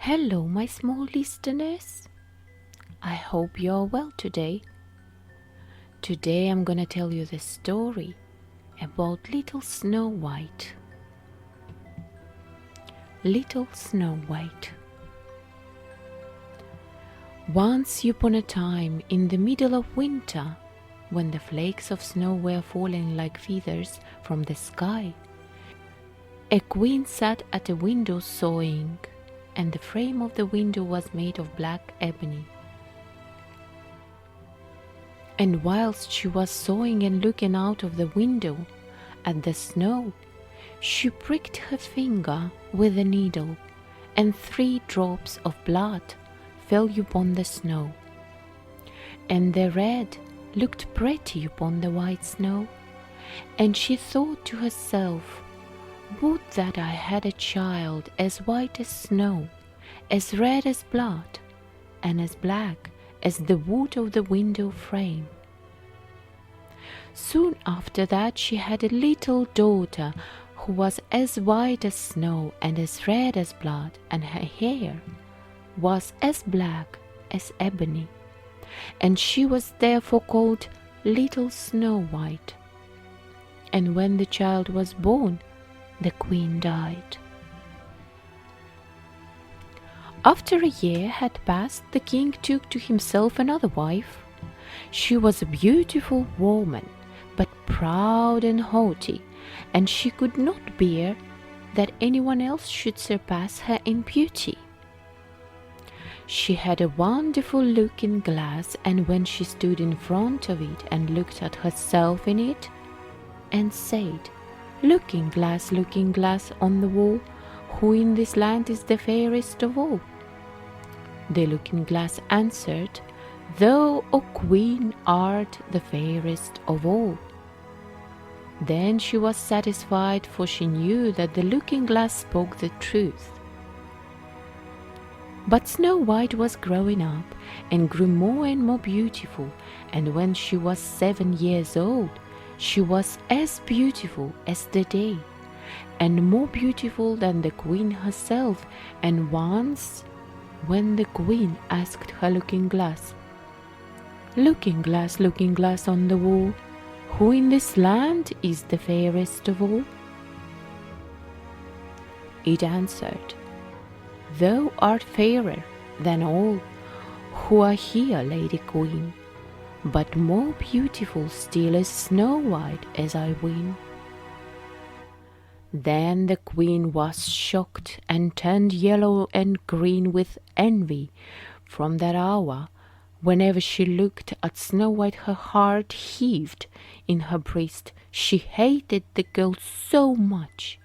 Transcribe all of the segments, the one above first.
Hello, my small listeners. I hope you're well today. Today I'm gonna tell you the story about Little Snow White. Little Snow White. Once upon a time, in the middle of winter, when the flakes of snow were falling like feathers from the sky, a queen sat at a window sewing, and the frame of the window was made of black ebony. And whilst she was sewing and looking out of the window at the snow, she pricked her finger with a needle, and 3 drops of blood fell upon the snow. And the red looked pretty upon the white snow, and she thought to herself, "Would that I had a child as white as snow, as red as blood, and as black as the wood of the window frame." Soon after that she had a little daughter who was as white as snow and as red as blood, and her hair was as black as ebony, and she was therefore called Little Snow White. And when the child was born, the queen died. After a year had passed, the king took to himself another wife. She was a beautiful woman, but proud and haughty, and she could not bear that anyone else should surpass her in beauty. She had a wonderful looking glass, and when she stood in front of it and looked at herself in it, and said, looking glass on the wall, who in this land is the fairest of all?" The looking glass answered, "Thou, O queen, art the fairest of all." Then she was satisfied, for she knew that the looking glass spoke the truth. But Snow White was growing up and grew more and more beautiful, and when she was 7 years old, she was as beautiful as the day, and more beautiful than the queen herself. And once, when the queen asked her looking glass on the wall, who in this land is the fairest of all?" It answered, "Thou art fairer than all who are here, Lady Queen, but more beautiful still is Snow White, as I ween." Then the queen was shocked and turned yellow and green with envy. From that hour, whenever she looked at Snow White, her heart heaved in her breast. She hated the girl so much.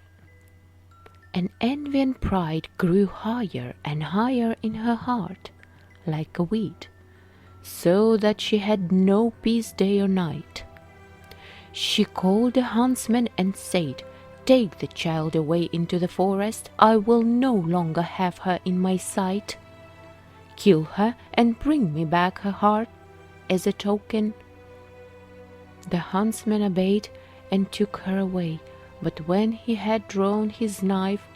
And envy and pride grew higher and higher in her heart, like a weed, so that she had no peace day or night. She called the huntsman and said, "Take the child away into the forest. I will no longer have her in my sight. Kill her and bring me back her heart as a token." The huntsman obeyed and took her away, but when he had drawn his knife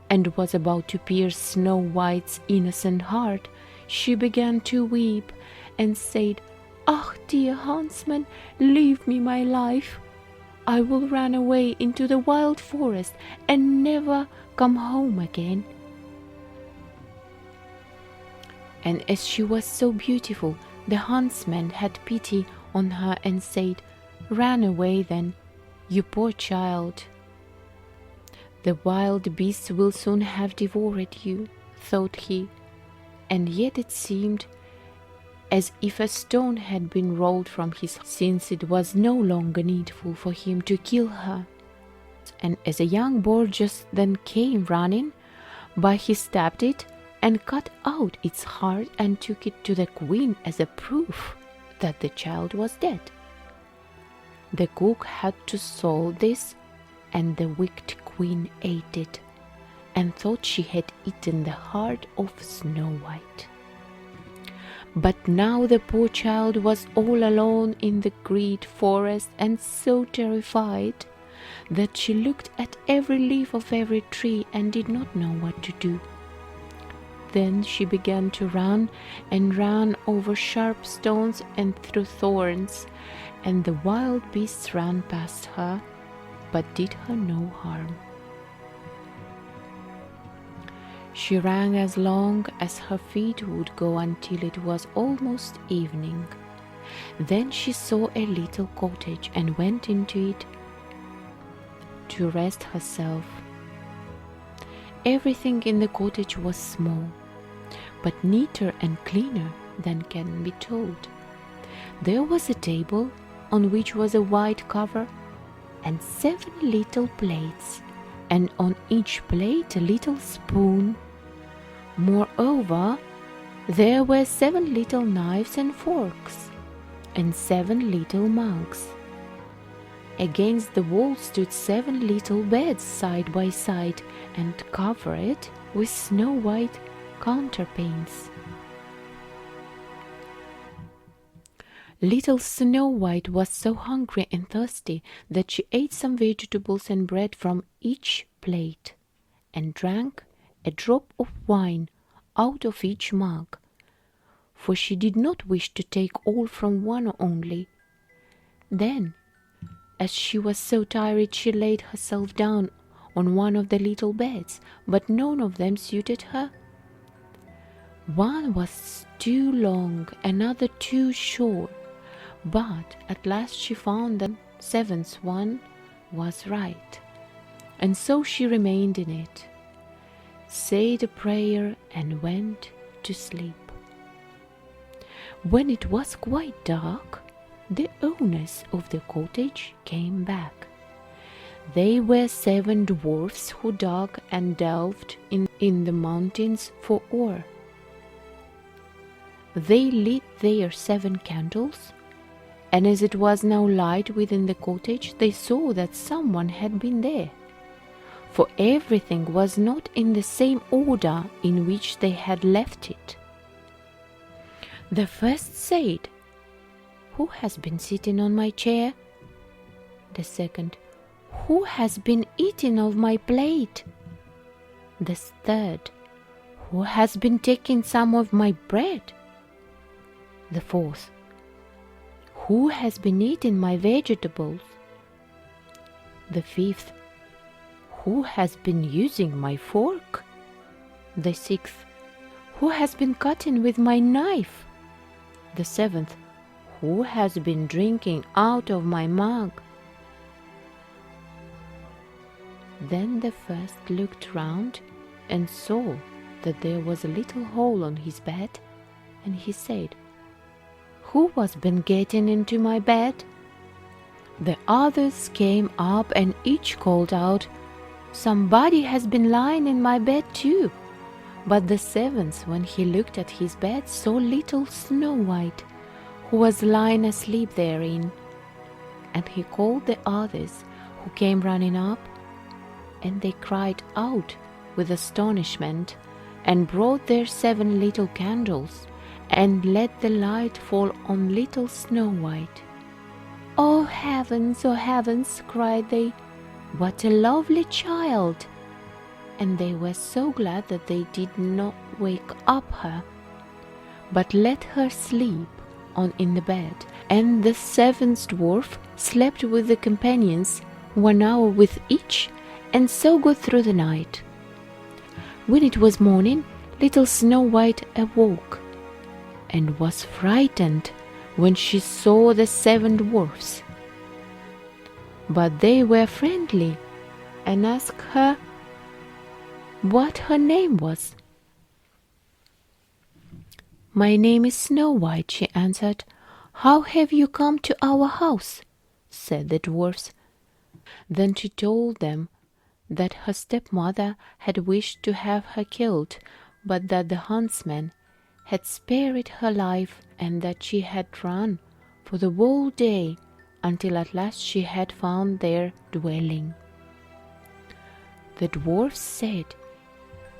and was about to pierce Snow White's innocent heart, she began to weep and said, "Ah, dear huntsman, leave me my life. I will run away into the wild forest and never come home again." And as she was so beautiful, the huntsman had pity on her and said, "Run away then, you poor child. The wild beasts will soon have devoured you," thought he, and yet it seemed as if a stone had been rolled from his heart, since it was no longer needful for him to kill her. And as a young boar just then came running by, he stabbed it and cut out its heart and took it to the queen as a proof that the child was dead. The cook had to solve this, and the wicked queen ate it, and thought she had eaten the heart of Snow White. But now the poor child was all alone in the great forest, and so terrified that she looked at every leaf of every tree and did not know what to do. Then she began to run, and ran over sharp stones and through thorns, and the wild beasts ran past her, but did her no harm. She ran as long as her feet would go until it was almost evening. Then she saw a little cottage and went into it to rest herself. Everything in the cottage was small, but neater and cleaner than can be told. There was a table on which was a white cover and 7 little plates, and on each plate a little spoon. Moreover, there were 7 little knives and forks, and 7 little mugs. Against the wall stood 7 little beds side by side, and covered with snow-white counterpanes. Little Snow White was so hungry and thirsty that she ate some vegetables and bread from each plate, and drank a drop of wine out of each mug, for she did not wish to take all from one only. Then, as she was so tired, she laid herself down on one of the little beds, but none of them suited her. One was too long, another too short, but at last she found the 7th one was right, and so she remained in it, said a prayer, and went to sleep. When it was quite dark, the owners of the cottage came back. They were 7 dwarfs who dug and delved in the mountains for ore. They lit their 7 candles, and as it was now light within the cottage, they saw that someone had been there, for everything was not in the same order in which they had left it. The first said, "Who has been sitting on my chair?" The second, "Who has been eating of my plate?" The third, "Who has been taking some of my bread?" The fourth, "Who has been eating my vegetables?" The fifth, "Who has been using my fork?" The sixth, "Who has been cutting with my knife?" The seventh, "Who has been drinking out of my mug?" Then the first looked round and saw that there was a little hole on his bed, and he said, "Who has been getting into my bed?" The others came up and each called out, "Somebody has been lying in my bed too." But the 7th, when he looked at his bed, saw little Snow White, who was lying asleep therein. And he called the others, who came running up, and they cried out with astonishment, and brought their 7 little candles, and let the light fall on little Snow White. "Oh heavens," cried they, "what a lovely child!" And they were so glad that they did not wake up her, but let her sleep on in the bed. And the 7th dwarf slept with the companions 1 hour with each, and so got through the night. When it was morning, little Snow White awoke, and was frightened when she saw the 7 dwarfs. But they were friendly, and asked her what her name was. "My name is Snow White," she answered. "How have you come to our house?" said the dwarfs. Then she told them that her stepmother had wished to have her killed, but that the huntsman had spared her life, and that she had run for the whole day until at last she had found their dwelling. The dwarfs said,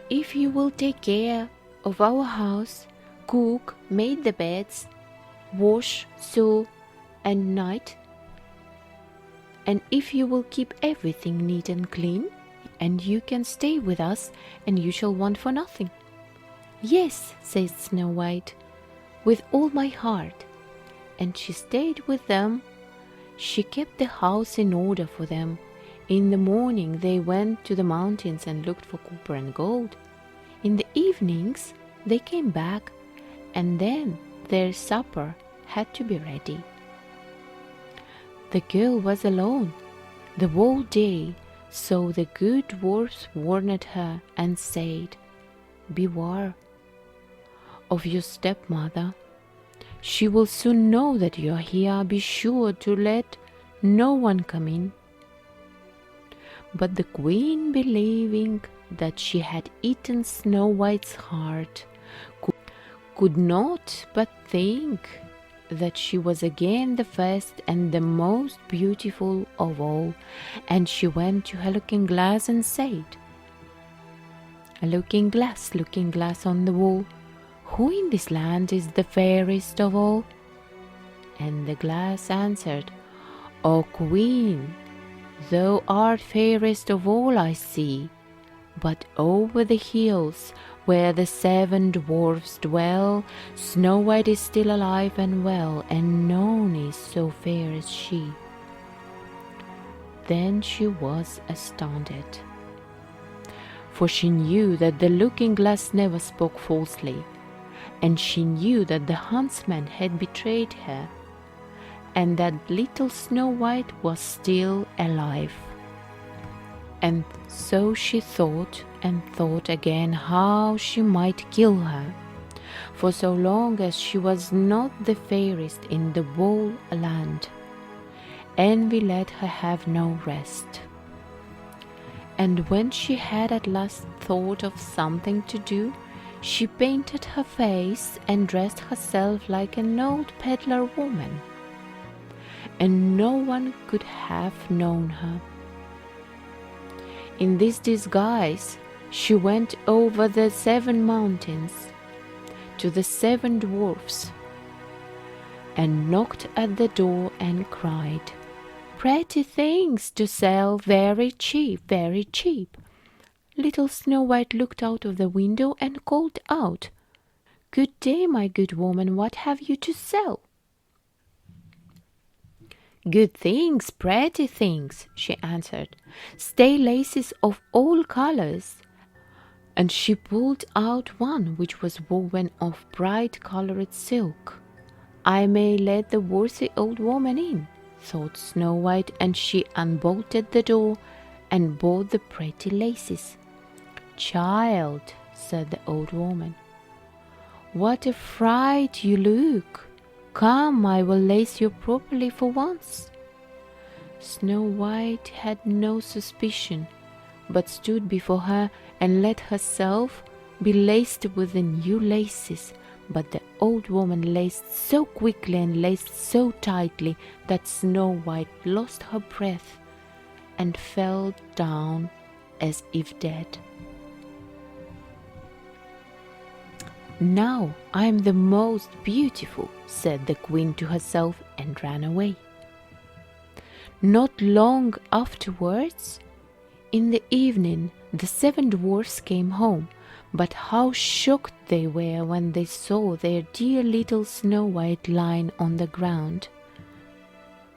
"If you will take care of our house, cook, make the beds, wash, sew, and knit, and if you will keep everything neat and clean, and you can stay with us, and you shall want for nothing. "Yes," said Snow White, "with all my heart." And she stayed with them. She kept the house in order for them. In the morning they went to the mountains and looked for copper and gold. In the evenings they came back, and then their supper had to be ready. The girl was alone the whole day, so the good dwarfs warned her and said, "Beware of your stepmother. She will soon know that you are here. Be sure to let no one come in." But the queen, believing that she had eaten Snow White's heart, could not but think that she was again the first and the most beautiful of all, and she went to her looking-glass and said, looking glass on the wall, who in this land is the fairest of all?" And the glass answered, "O Queen, thou art fairest of all I see, but over the hills where the 7 dwarfs dwell, Snow White is still alive and well, and none is so fair as she." Then she was astounded, for she knew that the looking-glass never spoke falsely, and she knew that the huntsman had betrayed her, and that little Snow White was still alive. And so she thought and thought again how she might kill her, for so long as she was not the fairest in the whole land, envy let her have no rest. And when she had at last thought of something to do, she painted her face and dressed herself like an old peddler woman, and no one could have known her. In this disguise she went over the 7 mountains to the 7 dwarfs, and knocked at the door and cried, "Pretty things to sell, very cheap, very cheap." Little Snow White looked out of the window and called out, "Good day, my good woman, what have you to sell?" "Good things, pretty things," she answered, "stay laces of all colors." And she pulled out one which was woven of bright colored silk. "I may let the worthy old woman in," thought Snow White, and she unbolted the door and bought the pretty laces. "Child," said the old woman, "what a fright you look! Come, I will lace you properly for once." Snow White had no suspicion, but stood before her and let herself be laced with the new laces. But the old woman laced so quickly and laced so tightly that Snow White lost her breath and fell down as if dead. "Now I am the most beautiful," said the queen to herself, and ran away. Not long afterwards, in the evening, the 7 dwarfs came home, but how shocked they were when they saw their dear little Snow White lying on the ground,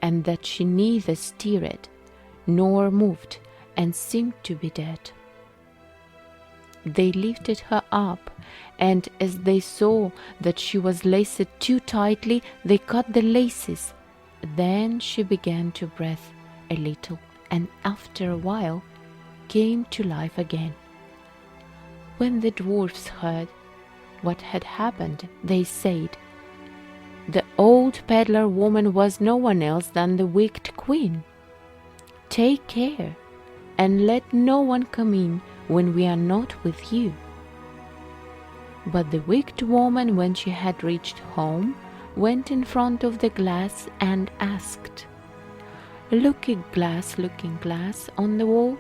and that she neither stirred nor moved, and seemed to be dead. They lifted her up, and as they saw that she was laced too tightly, they cut the laces. Then she began to breathe a little, and after a while came to life again. When the dwarfs heard what had happened, they said, "The old peddler woman was no one else than the wicked queen. Take care, and let no one come in when we are not with you." But the wicked woman, when she had reached home, went in front of the glass and asked, looking glass on the wall,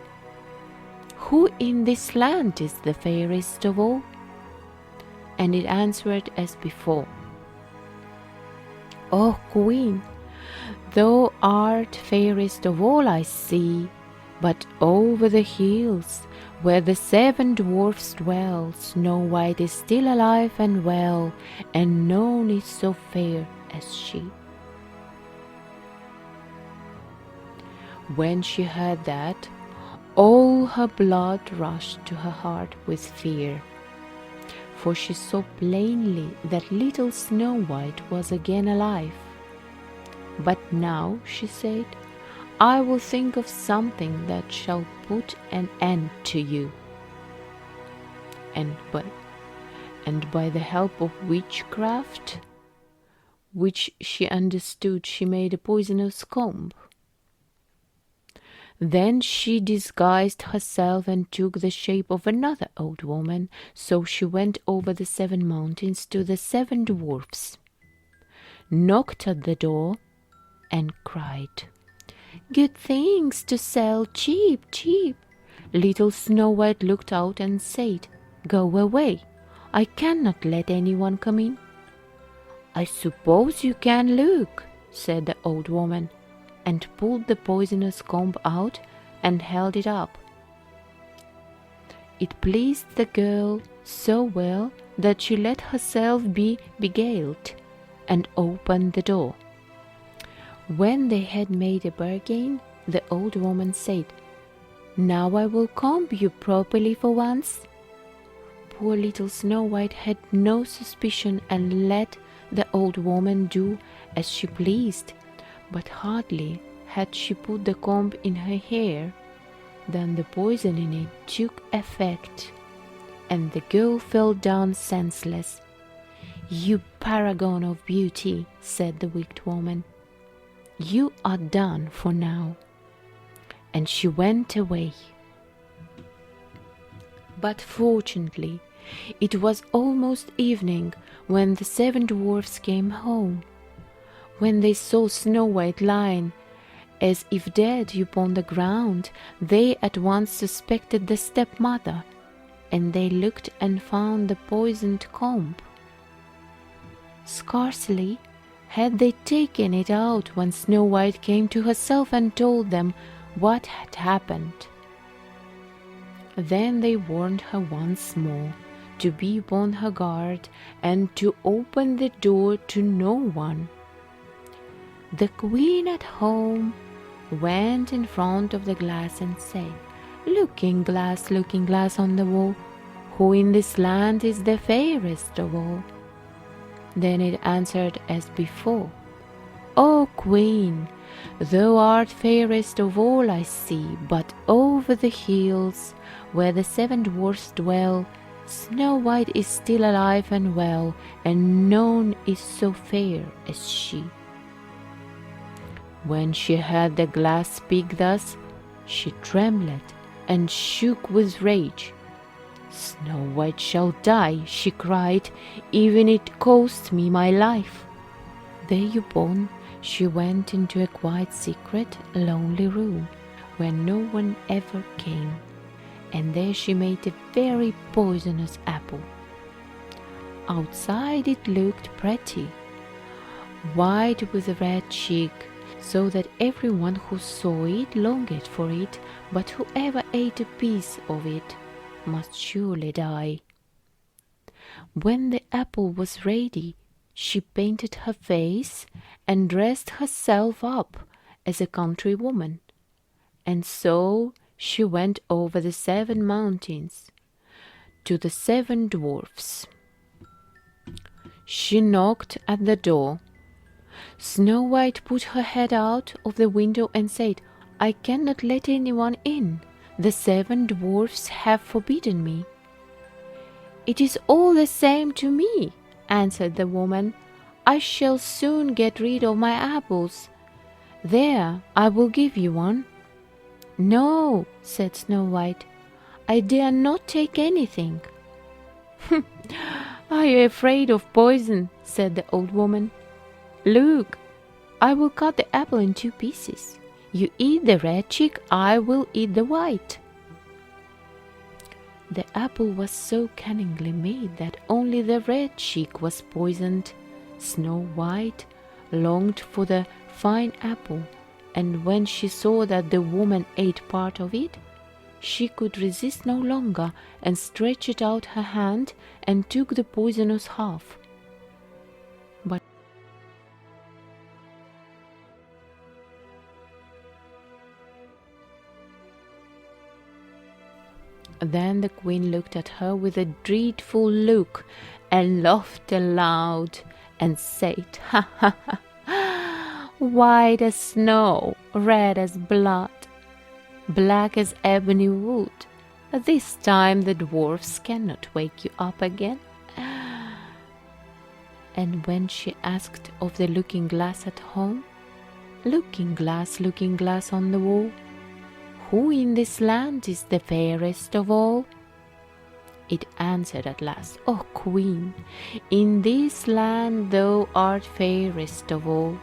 "Who in this land is the fairest of all?" And it answered as before, "O Queen, thou art fairest of all I see, but over the hills Where the 7 dwarfs dwell, Snow White is still alive and well, and none is so fair as she. When she heard that, all her blood rushed to her heart with fear, for she saw plainly that little Snow White was again alive. But now, she said, I will think of something that shall put an end to you. And by the help of witchcraft, which she understood, she made a poisonous comb. Then she disguised herself and took the shape of another old woman. So she went over the 7 mountains to the 7 dwarfs, knocked at the door, and cried, Good things to sell, cheap, cheap. Little Snow White looked out and said, Go away, I cannot let anyone come in. I suppose you can look, said the old woman, and pulled the poisonous comb out and held it up. It pleased the girl so well that she let herself be beguiled and opened the door. When they had made a bargain, the old woman said, Now I will comb you properly for once. Poor little Snow White had no suspicion and let the old woman do as she pleased, but hardly had she put the comb in her hair than the poison in it took effect, and the girl fell down senseless. You paragon of beauty, said the wicked woman, you are done for now. And she went away. But fortunately, it was almost evening when the 7 dwarfs came home. When they saw Snow White lying as if dead upon the ground, they at once suspected the stepmother, and they looked and found the poisoned comb. Scarcely had they taken it out when Snow White came to herself and told them what had happened. Then they warned her once more to be upon her guard and to open the door to no one. The queen at home went in front of the glass and said, looking glass on the wall, who in this land is the fairest of all? Then it answered as before, O Queen, thou art fairest of all I see, but over the hills where the 7 dwarfs dwell, Snow White is still alive and well, and none is so fair as she. When she heard the glass speak thus, she trembled and shook with rage. Snow White shall die, she cried, even it cost me my life. Thereupon she went into a quite secret, lonely room, where no one ever came, and there she made a very poisonous apple. Outside it looked pretty, white with a red cheek, so that everyone who saw it longed for it, but whoever ate a piece of it must surely die. When the apple was ready, she painted her face and dressed herself up as a country woman, and so she went over the 7 mountains to the 7 dwarfs. She knocked at the door. Snow White put her head out of the window and said, I cannot let anyone in. The 7 dwarfs have forbidden me. It is all the same to me, answered the woman. I shall soon get rid of my apples. There, I will give you one. No, said Snow White, I dare not take anything. Are you afraid of poison? Said the old woman. Look, I will cut the apple in 2 pieces. You eat the red cheek, I will eat the white. The apple was so cunningly made that only the red cheek was poisoned. Snow White longed for the fine apple, and when she saw that the woman ate part of it, she could resist no longer, and stretched out her hand and took the poisonous half. But then the queen looked at her with a dreadful look, and laughed aloud, and said, "Ha, ha, ha! White as snow, red as blood, black as ebony wood. This time the dwarfs cannot wake you up again." And when she asked of the looking-glass at home, looking glass on the wall, who in this land is the fairest of all? It answered at last, "O Queen, in this land thou art fairest of all."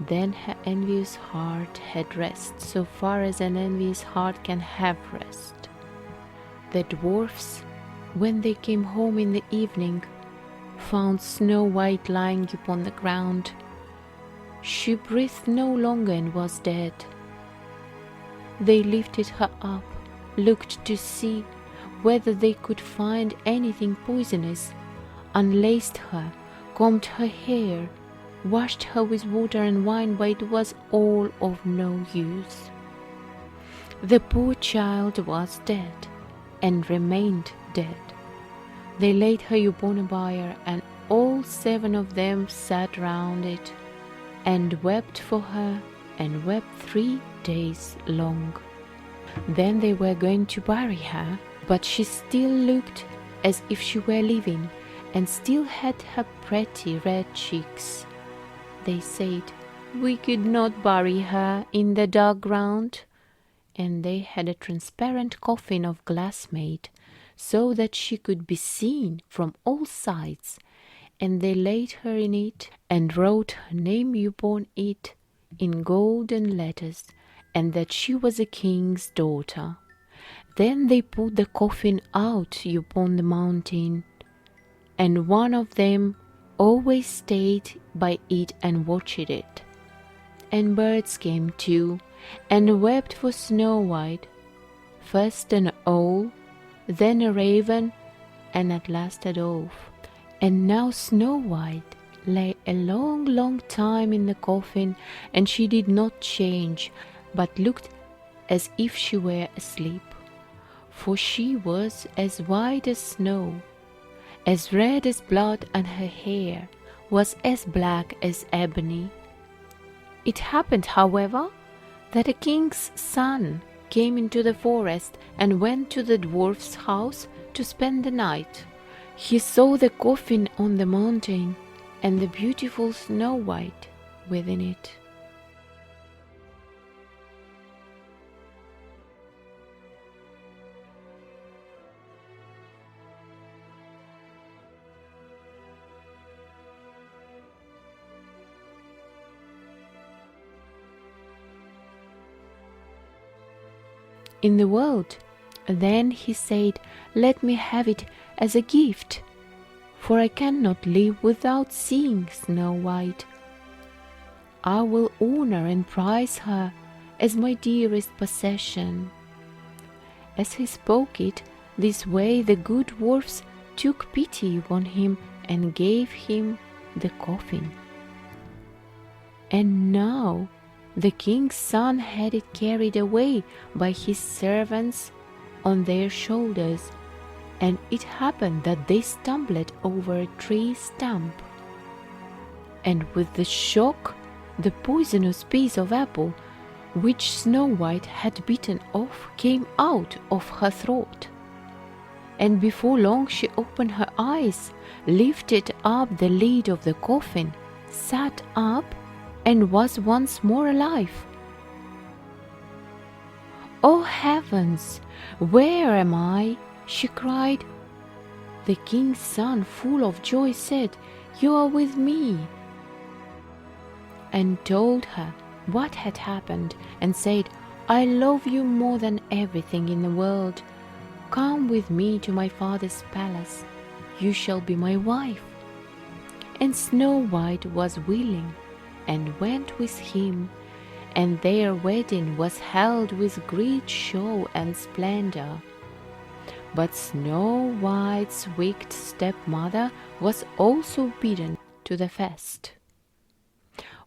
Then her envious heart had rest, so far as an envious heart can have rest. The dwarfs, when they came home in the evening, found Snow White lying upon the ground. She breathed no longer and was dead. They lifted her up, looked to see whether they could find anything poisonous, unlaced her, combed her hair, washed her with water and wine, but it was all of no use. The poor child was dead, and remained dead. They laid her upon a bier, and all 7 of them sat round it, and wept for her, and wept 3 days long. Then they were going to bury her, but she still looked as if she were living, and still had her pretty red cheeks. They said, "We could not bury her in the dark ground." And they had a transparent coffin of glass made, so that she could be seen from all sides, and they laid her in it, and wrote her name upon it in golden letters, and that she was a king's daughter. Then they put the coffin out upon the mountain, and one of them always stayed by it and watched it. And birds came too, and wept for Snow White, first an owl, then a raven, and at last a dove. And now Snow White lay a long, long time in the coffin, and she did not change, but looked as if she were asleep. For she was as white as snow, as red as blood, and her hair was as black as ebony. It happened, however, that a king's son came into the forest and went to the dwarf's house to spend the night. He saw the coffin on the mountain and the beautiful Snow White within it. In the world. Then he said, "Let me have it as a gift, for I cannot live without seeing Snow White. I will honor and prize her as my dearest possession." As he spoke it this way, the good dwarfs took pity upon him and gave him the coffin. And now the king's son had it carried away by his servants on their shoulders, and it happened that they stumbled over a tree stump. And with the shock, the poisonous piece of apple, which Snow White had bitten off, came out of her throat. And before long she opened her eyes, lifted up the lid of the coffin, sat up, and was once more alive. "Oh heavens, where am I?" she cried. The king's son, full of joy, said, "You are with me," and told her what had happened, and said, "I love you more than everything in the world. Come with me to my father's palace. You shall be my wife." And Snow White was willing, and went with him, and their wedding was held with great show and splendor. But Snow White's wicked stepmother was also bidden to the feast.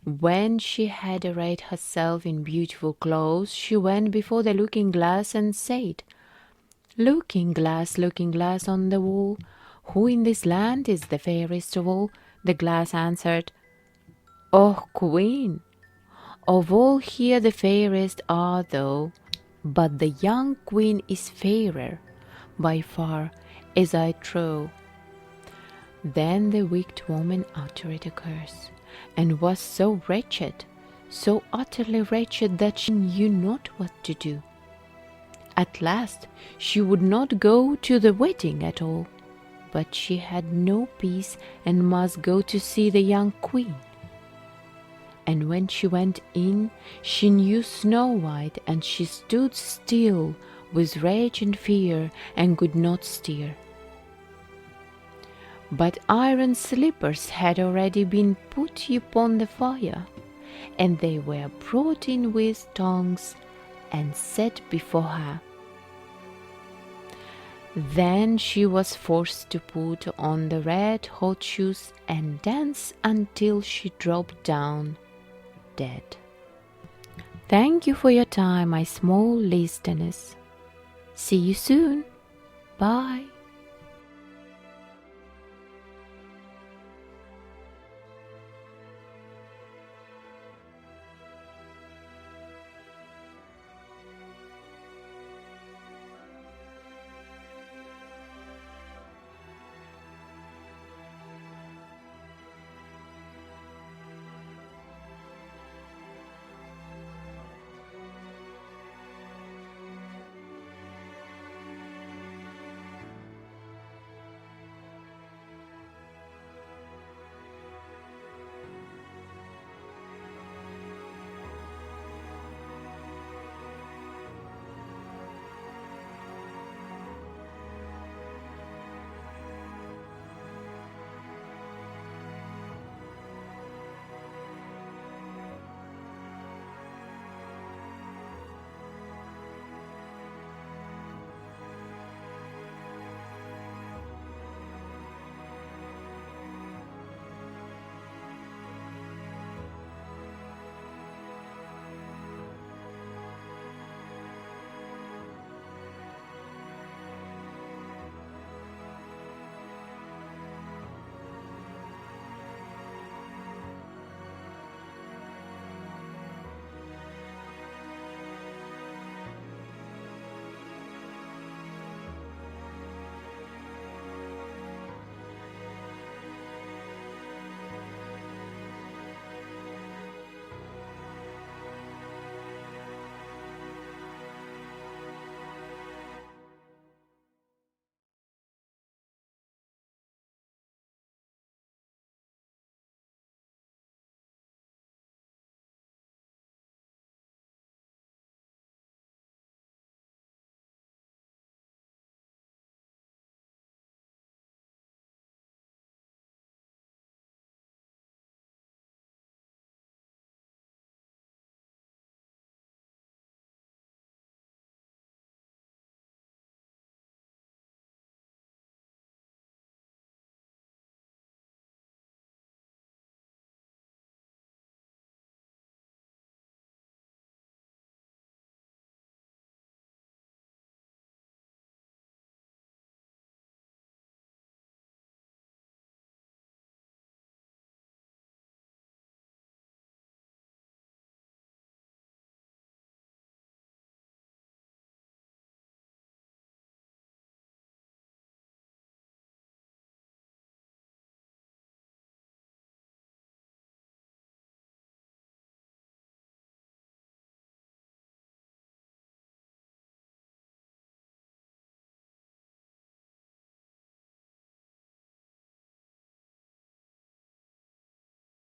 When she had arrayed herself in beautiful clothes, she went before the looking-glass and said, Looking glass on the wall, who in this land is the fairest of all? The glass answered, O Queen, of all here the fairest art thou, but the young Queen is fairer by far, as I trow. Then the wicked woman uttered a curse, and was so wretched, so utterly wretched, that she knew not what to do. At last she would not go to the wedding at all, but she had no peace and must go to see the young Queen. And when she went in, she knew Snow White, and she stood still with rage and fear, and could not stir. But iron slippers had already been put upon the fire, and they were brought in with tongs and set before her. Then she was forced to put on the red-hot shoes and dance until she dropped down dead. Thank you for your time, my small listeners. See you soon. Bye.